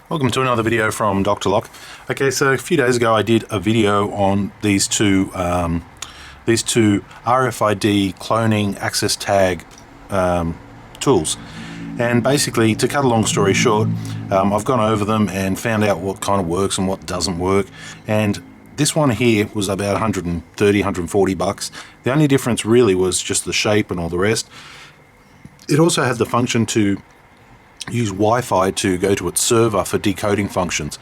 Welcome to another video from Dr. Lock. Okay, so a few days ago I did a video on these two RFID cloning access tag tools. And basically, to cut a long story short, I've gone over them and found out what kind of works and what doesn't work. And this one here was about 130, 140 bucks. The only difference really was just the shape and all the rest. It also had the function to use Wi-Fi to go to its server for decoding functions.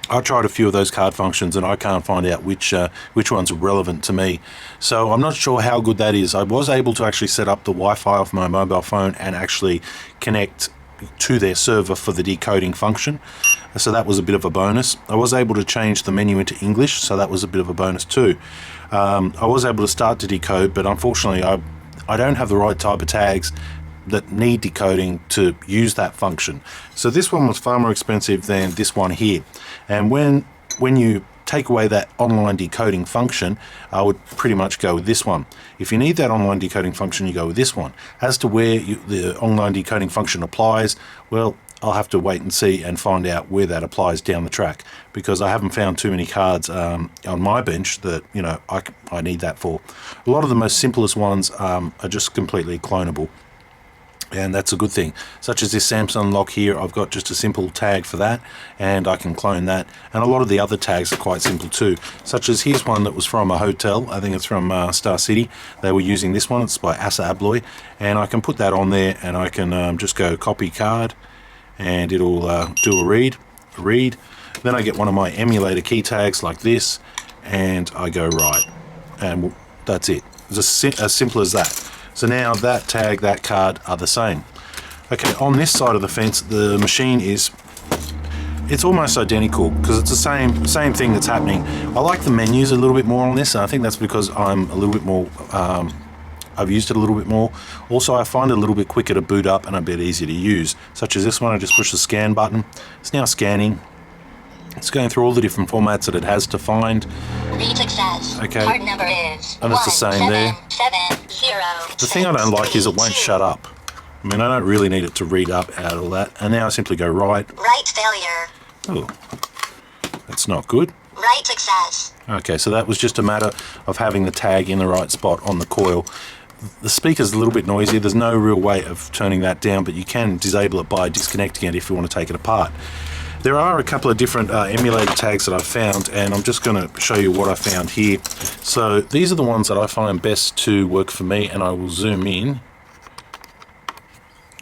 I tried a few of those card functions and I can't find out which ones are relevant to me. So I'm not sure how good that is. I was able to actually set up the Wi-Fi off my mobile phone and actually connect to their server for the decoding function. So that was a bit of a bonus. I was able to change the menu into English, so that was a bit of a bonus too. I was able to start to decode, but unfortunately I don't have the right type of tags that need decoding to use that function. So this one was far more expensive than this one here. And when you take away that online decoding function, I would pretty much go with this one. If you need that online decoding function, you go with this one. As to where the online decoding function applies, well, I'll have to wait and see and find out where that applies down the track, because I haven't found too many cards on my bench that I need that for. A lot of the most simplest ones are just completely clonable, and that's a good thing. Such as this Samsung lock here, I've got just a simple tag for that and I can clone that. And a lot of the other tags are quite simple too, such as here's one that was from a hotel. I think it's from Star City. They were using this one. It's by Asa Abloy, and I can put that on there and I can just go copy card and it'll do a read. Then I get one of my emulator key tags like this and I go write, and that's it. It's as simple as that. So now that tag, that card are the same. Okay, on this side of the fence, the machine it's almost identical because it's the same thing that's happening. I like the menus a little bit more on this, and I think that's because I'm a little bit more, I've used it a little bit more. Also, I find it a little bit quicker to boot up and a bit easier to use. Such as this one, I just push the scan button. It's now scanning. It's going through all the different formats that it has to find. Read success. Okay. Card number is and it's the same there. 177 The thing I don't like is it won't shut up. I mean, I don't really need it to read up out all that. And now I simply go write. Write failure. Oh, that's not good. Write success. Okay, so that was just a matter of having the tag in the right spot on the coil. The speaker's a little bit noisy. There's no real way of turning that down, but you can disable it by disconnecting it if you want to take it apart. There are a couple of different emulator tags that I've found, and I'm just going to show you what I found here. So these are the ones that I find best to work for me, and I will zoom in.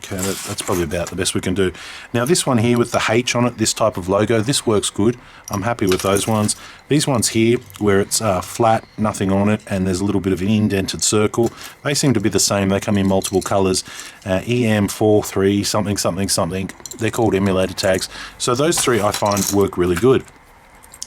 Okay, that's probably about the best we can do. Now this one here with the H on it, this type of logo, this works good. I'm happy with those ones. These ones here, where it's flat, nothing on it, and there's a little bit of an indented circle, they seem to be the same. They come in multiple colors. EM43 something something something. They're called emulator tags. So those three I find work really good.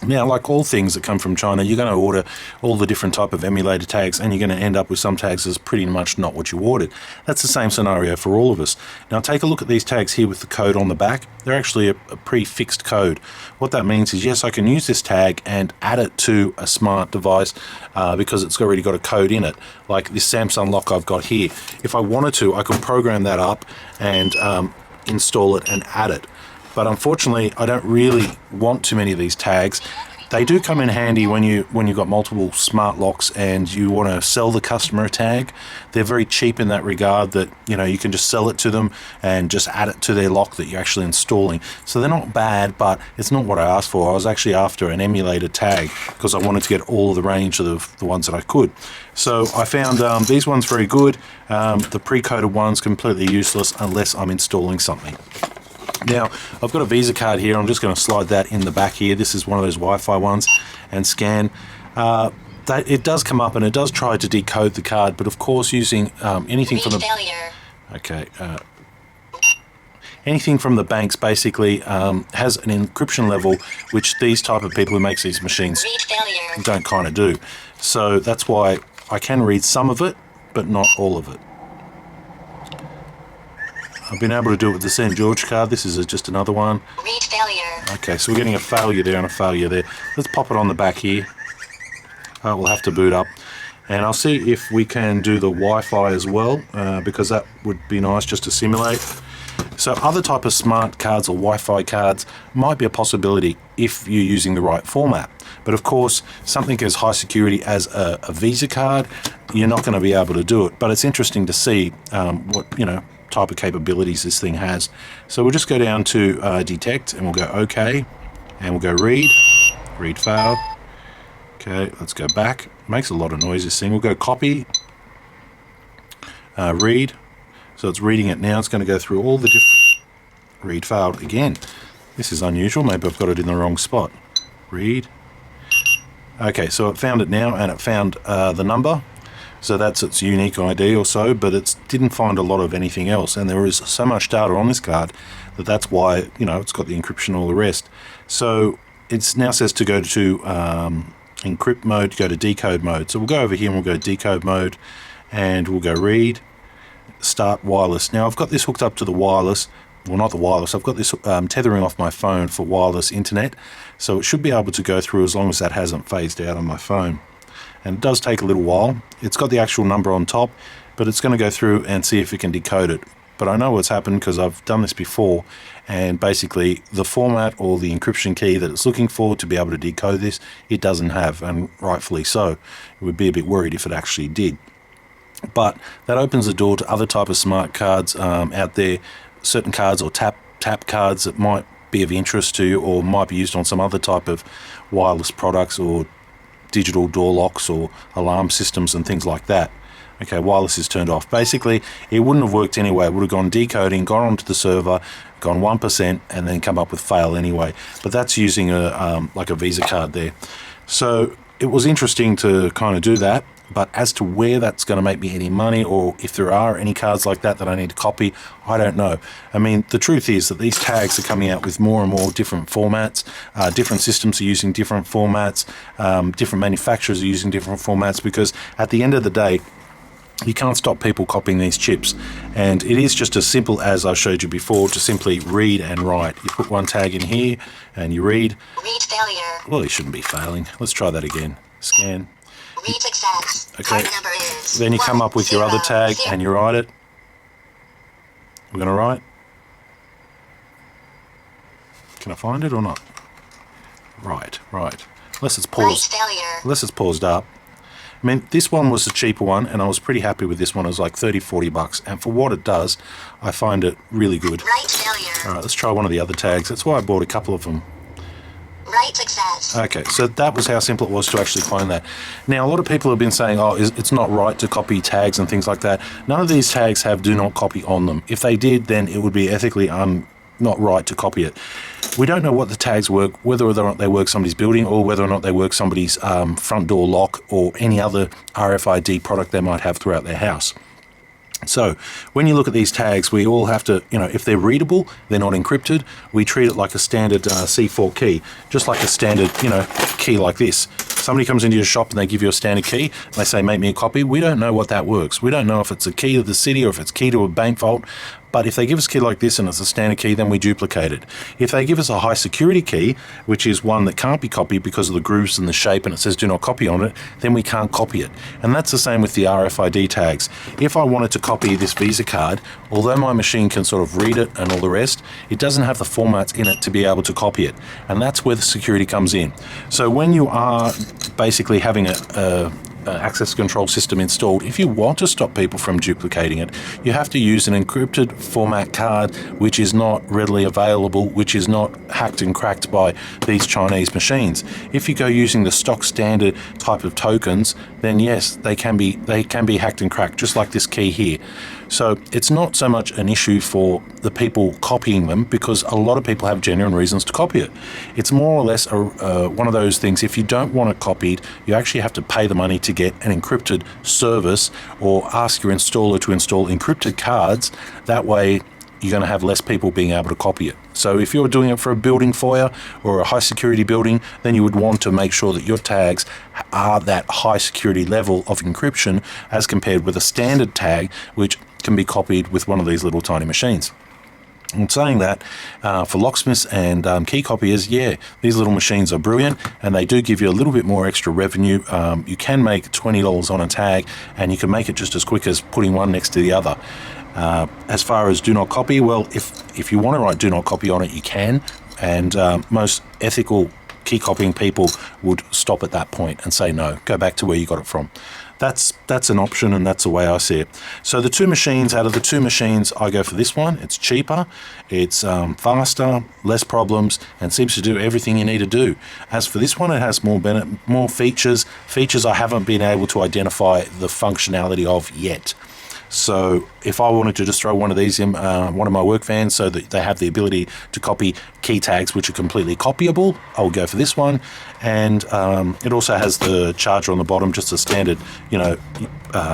Now, like all things that come from China, you're going to order all the different type of emulator tags, and you're going to end up with some tags that's pretty much not what you ordered. That's the same scenario for all of us. Now, take a look at these tags here with the code on the back. They're actually a prefixed code. What that means is, yes, I can use this tag and add it to a smart device because it's already got a code in it. Like this Samsung lock I've got here. If I wanted to, I can program that up and install it and add it. But unfortunately, I don't really want too many of these tags. They do come in handy when you've got multiple smart locks and you want to sell the customer a tag. They're very cheap in that regard, that you can just sell it to them and just add it to their lock that you're actually installing. So they're not bad, but it's not what I asked for. I was actually after an emulator tag because I wanted to get all of the range of the ones that I could. So I found these ones very good. The pre-coded ones completely useless unless I'm installing something. Now, I've got a Visa card here. I'm just going to slide that in the back here. This is one of those Wi-Fi ones, and scan. It does come up and it does try to decode the card, but of course using anything from the... failure. Okay. Anything from the banks basically has an encryption level, which these type of people who makes these machines don't kind of do. So that's why I can read some of it, but not all of it. I've been able to do it with the St. George card. This is just another one. Read failure. Okay, so we're getting a failure there and a failure there. Let's pop it on the back here. We'll have to boot up. And I'll see if we can do the Wi-Fi as well, because that would be nice just to simulate. So other type of smart cards or Wi-Fi cards might be a possibility if you're using the right format. But of course, something as high security as a Visa card, you're not going to be able to do it. But it's interesting to see what type of capabilities this thing has. So we'll just go down to detect, and we'll go OK, and we'll go read failed. Okay, let's go back. Makes a lot of noise, this thing. We'll go copy, read. So it's reading it now. It's going to go through all the different... Read failed again. This is unusual. Maybe I've got it in the wrong spot. Read. Okay, so it found it now, and it found the number. So that's its unique ID or so, but it didn't find a lot of anything else. And there is so much data on this card that's why, it's got the encryption and all the rest. So it now says to go to encrypt mode, go to decode mode. So we'll go over here and we'll go decode mode, and we'll go read, start wireless. Now I've got this hooked up to the wireless. Well, not the wireless. I've got this tethering off my phone for wireless internet. So it should be able to go through as long as that hasn't phased out on my phone. And it does take a little while. It's got the actual number on top, but it's going to go through and see if it can decode it. But I know what's happened because I've done this before, and basically the format or the encryption key that it's looking for to be able to decode this, it doesn't have, and rightfully so. It would be a bit worried if it actually did. But that opens the door to other type of smart cards out there, certain cards or tap cards that might be of interest to you, or might be used on some other type of wireless products or digital door locks or alarm systems and things like that. Okay, wireless is turned off. Basically, it wouldn't have worked anyway. It would have gone decoding, gone onto the server, gone 1%, and then come up with fail anyway. But that's using like a Visa card there. So it was interesting to kind of do that. But as to where that's going to make me any money, or if there are any cards like that I need to copy, I don't know. I mean, the truth is that these tags are coming out with more and more different formats. Different systems are using different formats. Different manufacturers are using different formats, because at the end of the day, you can't stop people copying these chips. And it is just as simple as I showed you before, to simply read and write. You put one tag in here and you read. Read failure. Well, you shouldn't be failing. Let's try that again. Scan. Read success. Okay. Card number is Then you come up with your other tag 1, and you write it. We're going to write. Can I find it or not? Right. Unless it's paused. Write failure. Unless it's paused up. I mean, this one was a cheaper one, and I was pretty happy with this one. It was like $30-40, and for what it does, I find it really good. Write failure. All right, let's try one of the other tags. That's why I bought a couple of them. Write success. Okay, so that was how simple it was to actually find that. Now, a lot of people have been saying, oh, it's not right to copy tags and things like that. None of these tags have do not copy on them. If they did, then it would be ethically not right to copy it. We don't know what the tags work, whether or not they work somebody's building, or whether or not they work somebody's front door lock, or any other RFID product they might have throughout their house. So when you look at these tags, we all have to, if they're readable, they're not encrypted, we treat it like a standard C4 key, just like a standard, key like this. Somebody comes into your shop and they give you a standard key, and they say, make me a copy. We don't know what that works. We don't know if it's a key to the city or if it's a key to a bank vault. But if they give us a key like this and it's a standard key, then we duplicate it. If they give us a high security key, which is one that can't be copied because of the grooves and the shape, and it says do not copy on it, then we can't copy it. And that's the same with the RFID tags. If I wanted to copy this Visa card, although my machine can sort of read it and all the rest, it doesn't have the formats in it to be able to copy it. And that's where the security comes in. So when you are basically having a access control system installed, if you want to stop people from duplicating it, you have to use an encrypted format card which is not readily available, which is not hacked and cracked by these Chinese machines. If you go using the stock standard type of tokens, then yes, they can be hacked and cracked, just like this key here. So it's not so much an issue for the people copying them, because a lot of people have genuine reasons to copy it. It's more or less one of those things, if you don't want it copied, you actually have to pay the money to get an encrypted service, or ask your installer to install encrypted cards. That way you're going to have less people being able to copy it. So if you're doing it for a building foyer or a high security building, then you would want to make sure that your tags are that high security level of encryption, as compared with a standard tag which can be copied with one of these little tiny machines. And saying that, for locksmiths and key copiers, yeah, these little machines are brilliant, and they do give you a little bit more extra revenue. You can make $20 on a tag, and you can make it just as quick as putting one next to the other. As far as do not copy, well, if you want to write do not copy on it, you can, and most ethical key copying people would stop at that point and say no, go back to where you got it from. That's an option, and that's the way I see it. So the two machines, out of the two machines, I go for this one. It's cheaper, it's faster, less problems, and seems to do everything you need to do. As for this one, it has more features I haven't been able to identify the functionality of yet. So if I wanted to just throw one of these in one of my work vans so that they have the ability to copy key tags which are completely copyable, I'll go for this one. And it also has the charger on the bottom, just a standard,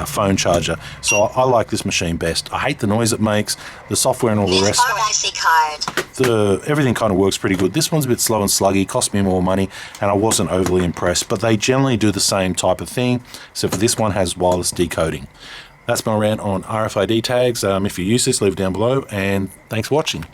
phone charger. So I like this machine best. I hate the noise it makes, the software and all the rest. RFID card. Everything kind of works pretty good. This one's a bit slow and sluggy, cost me more money, and I wasn't overly impressed. But they generally do the same type of thing, except for this one has wireless decoding. That's my rant on RFID tags. If you use this, leave it down below, and thanks for watching.